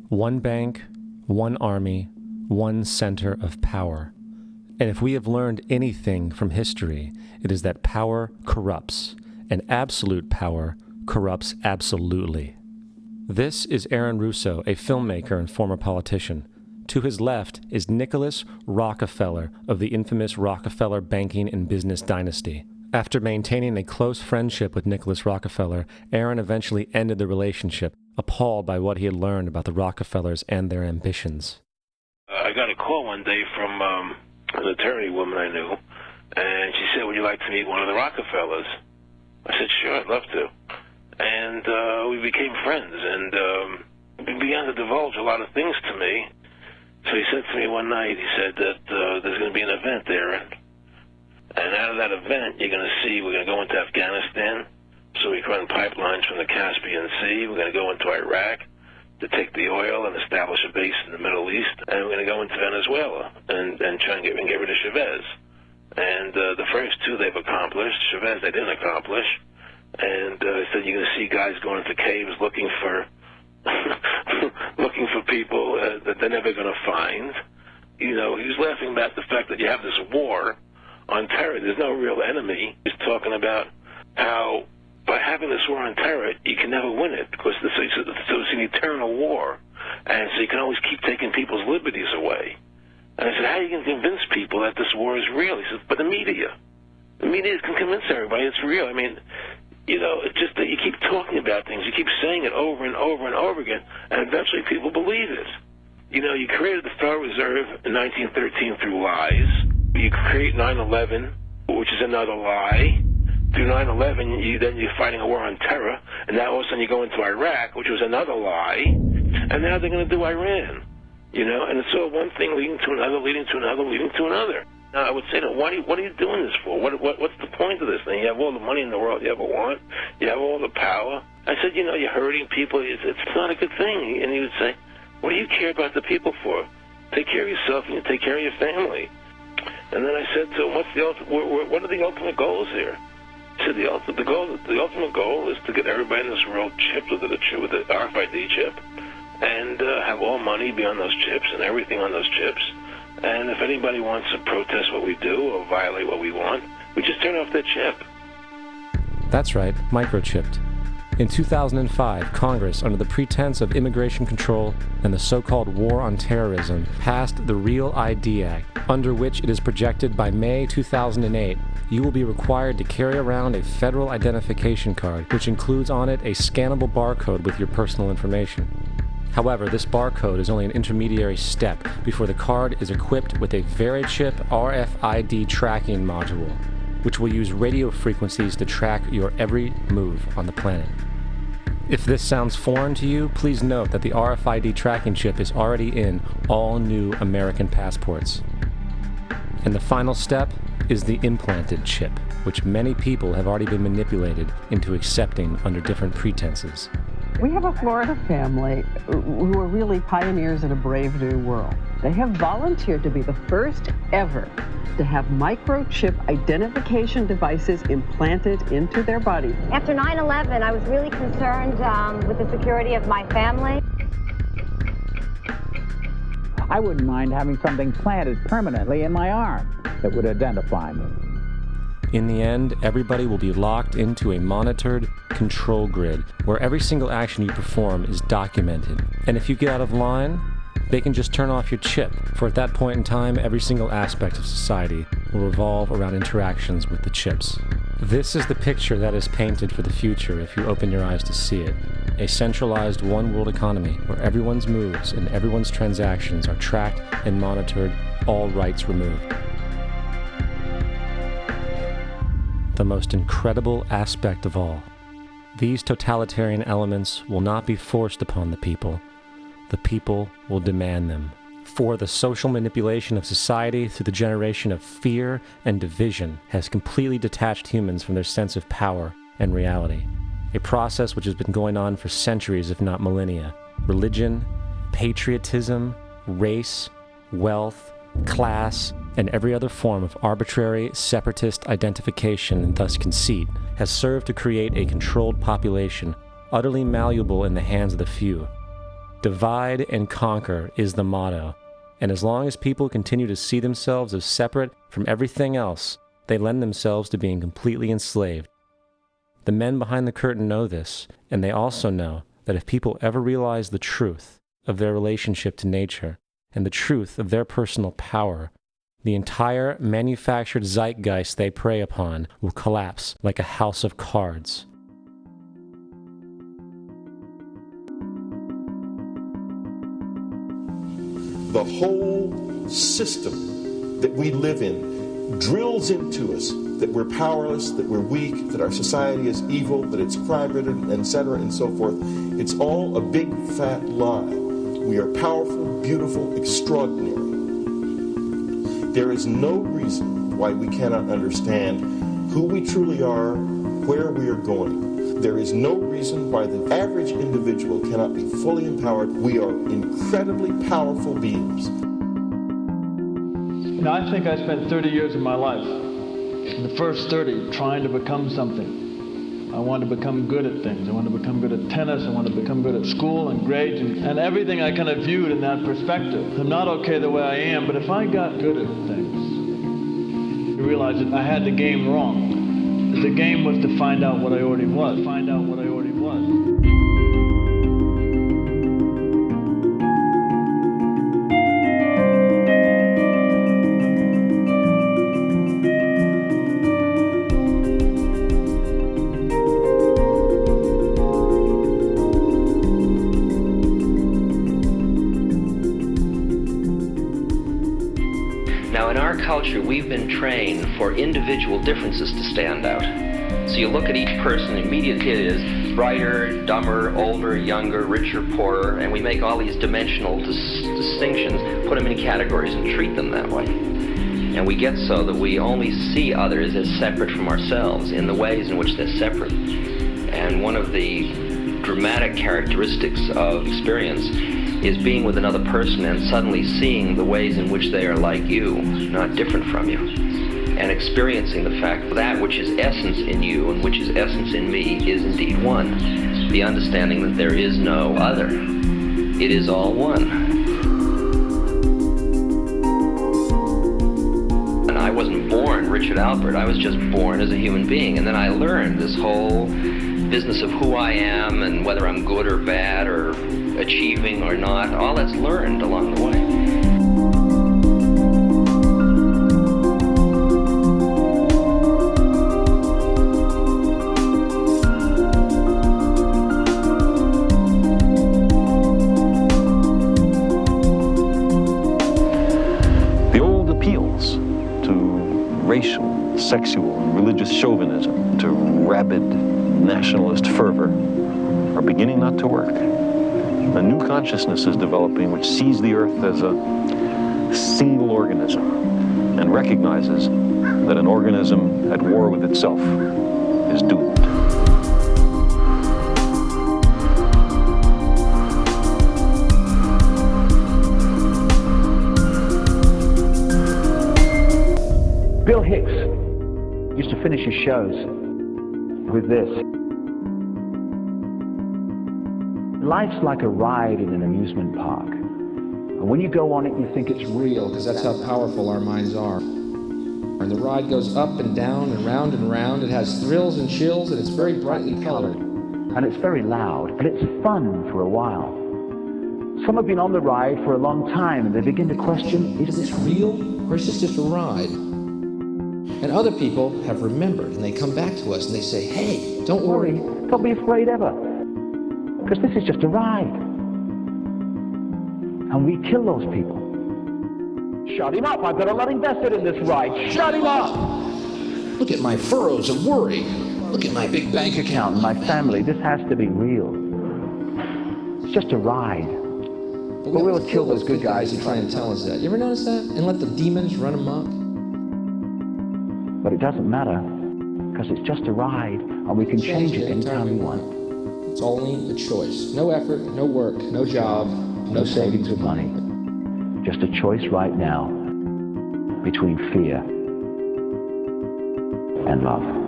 One bank, one army, one center of power. And if we have learned anything from history, it is that power corrupts, and absolute power corrupts absolutely. This is Aaron Russo, a filmmaker and former politician. To his left is Nicholas Rockefeller of the infamous Rockefeller banking and business dynasty. After maintaining a close friendship with Nicholas Rockefeller, Aaron eventually ended the relationship, appalled by what he had learned about the Rockefellers and their ambitions. I got a call one day from an attorney woman I knew, and she said, "Would you like to meet one of the Rockefellers?" I said, "Sure, I'd love to." And we became friends, and he began to divulge a lot of things to me. So he said to me one night, he said that there's going to be an event there, and out of that event, you're going to see we're going to go into Afghanistan, so we can run pipelines from the Caspian Sea. We're going to go into Iraq to take the oil and establish a base in the Middle East, and we're going to go into Venezuela and try and get rid of Chavez. And the first two they've accomplished. Chavez they didn't accomplish. And he said you're going to see guys going into caves looking for looking for people that they're never going to find. You know, he was laughing about the fact that you have this war on terror. There's no real enemy. He's talking about how by having this war on terror, you can never win it because it's an eternal war. And so you can always keep taking people's liberties away. And I said, how are you going to convince people that this war is real? He said, but the media can convince everybody it's real. I mean, you know, it's just that you keep talking about things. You keep saying it over and over and over again, and eventually people believe it. You know, you created the Federal Reserve in 1913 through lies. You create 9/11, which is another lie. Through 9/11, then you're fighting a war on terror, and now all of a sudden you go into Iraq, which was another lie, and now they're going to do Iran. You know, and it's all one thing leading to another, leading to another, leading to another. Now, I would say to them, what are you doing this for? What's the point of this thing? You have all the money in the world you ever want. You have all the power. I said, you know, you're hurting people. It's not a good thing. And he would say, what do you care about the people for? Take care of yourself and you take care of your family. And then I said to him, what are the ultimate goals here? He said, the ultimate goal is to get everybody in this world chipped with the RFID chip and have all money be on those chips and everything on those chips. And if anybody wants to protest what we do or violate what we want, we just turn off their chip. That's right, microchipped. In 2005, Congress, under the pretense of immigration control and the so-called war on terrorism, passed the Real ID Act, under which it is projected by May 2008, you will be required to carry around a federal identification card, which includes on it a scannable barcode with your personal information. However, this barcode is only an intermediary step before the card is equipped with a VeriChip RFID tracking module, which will use radio frequencies to track your every move on the planet. If this sounds foreign to you, please note that the RFID tracking chip is already in all new American passports. And the final step is the implanted chip, which many people have already been manipulated into accepting under different pretenses. We have a Florida family who are really pioneers in a brave new world. They have volunteered to be the first ever to have microchip identification devices implanted into their body. After 9/11, I was really concerned with the security of my family. I wouldn't mind having something planted permanently in my arm that would identify me. In the end, everybody will be locked into a monitored control grid where every single action you perform is documented. And if you get out of line, they can just turn off your chip, for at that point in time, every single aspect of society will revolve around interactions with the chips. This is the picture that is painted for the future if you open your eyes to see it. A centralized one-world economy where everyone's moves and everyone's transactions are tracked and monitored, all rights removed. The most incredible aspect of all. These totalitarian elements will not be forced upon the people. The people will demand them. For the social manipulation of society through the generation of fear and division has completely detached humans from their sense of power and reality. A process which has been going on for centuries, if not millennia. Religion, patriotism, race, wealth, class, and every other form of arbitrary, separatist identification and thus conceit has served to create a controlled population, utterly malleable in the hands of the few. Divide and conquer is the motto, and as long as people continue to see themselves as separate from everything else, they lend themselves to being completely enslaved. The men behind the curtain know this, and they also know that if people ever realize the truth of their relationship to nature and the truth of their personal power, the entire manufactured zeitgeist they prey upon will collapse like a house of cards. The whole system that we live in drills into us that we're powerless, that we're weak, that our society is evil, that it's crime-ridden, etc., and so forth. It's all a big fat lie. We are powerful, beautiful, extraordinary. There is no reason why we cannot understand who we truly are, where we are going. There is no reason why the average individual cannot be fully empowered. We are incredibly powerful beings. You know, I think I spent 30 years of my life, in the first 30, trying to become something. I wanted to become good at things. I wanted to become good at tennis. I wanted to become good at school and grades and everything I kind of viewed in that perspective. I'm not okay the way I am, but if I got good at things, I realized that I had the game wrong. That the game was to find out what I already was. Find out what I already was. Now, in our culture, we've been trained for individual differences to stand out. So you look at each person, immediately it is brighter, dumber, older, younger, richer, poorer, and we make all these dimensional distinctions, put them in categories and treat them that way. And we get so that we only see others as separate from ourselves in the ways in which they're separate. And one of the dramatic characteristics of experience is being with another person and suddenly seeing the ways in which they are like you, not different from you, and experiencing the fact that which is essence in you and which is essence in me is indeed one. The understanding that there is no other. It is all one. And I wasn't born Richard Albert, I was just born as a human being, and then I learned this whole business of who I am and whether I'm good or bad or achieving or not. All that's learned along the way. The old appeals to racial, sexual, and religious chauvinism, to rabid nationalist fervor, are beginning not to work. A new consciousness is developing which sees the earth as a single organism and recognizes that an organism at war with itself is doomed. Bill Hicks used to finish his shows with this. Life's like a ride in an amusement park. And when you go on it, you think it's real. Because that's how powerful our minds are. And the ride goes up and down and round and round. It has thrills and chills, and it's very brightly colored. And it's very loud, and it's fun for a while. Some have been on the ride for a long time, and they begin to question, is this real, or is this just a ride? And other people have remembered, and they come back to us and they say, hey, don't worry. Don't be afraid ever. Because this is just a ride. And we kill those people. Shut him up. I've got a lot invested in this ride. Shut him up. Look at my furrows of worry. Look at my big bank account. My family. This has to be real. It's just a ride. But we'll kill those good guys who try and tell us that. You ever notice that? And let the demons run amok? But it doesn't matter. Because it's just a ride. And we can change it anytime we want. It's only a choice. No effort, no work, no job, no savings of money. Just a choice right now between fear and love.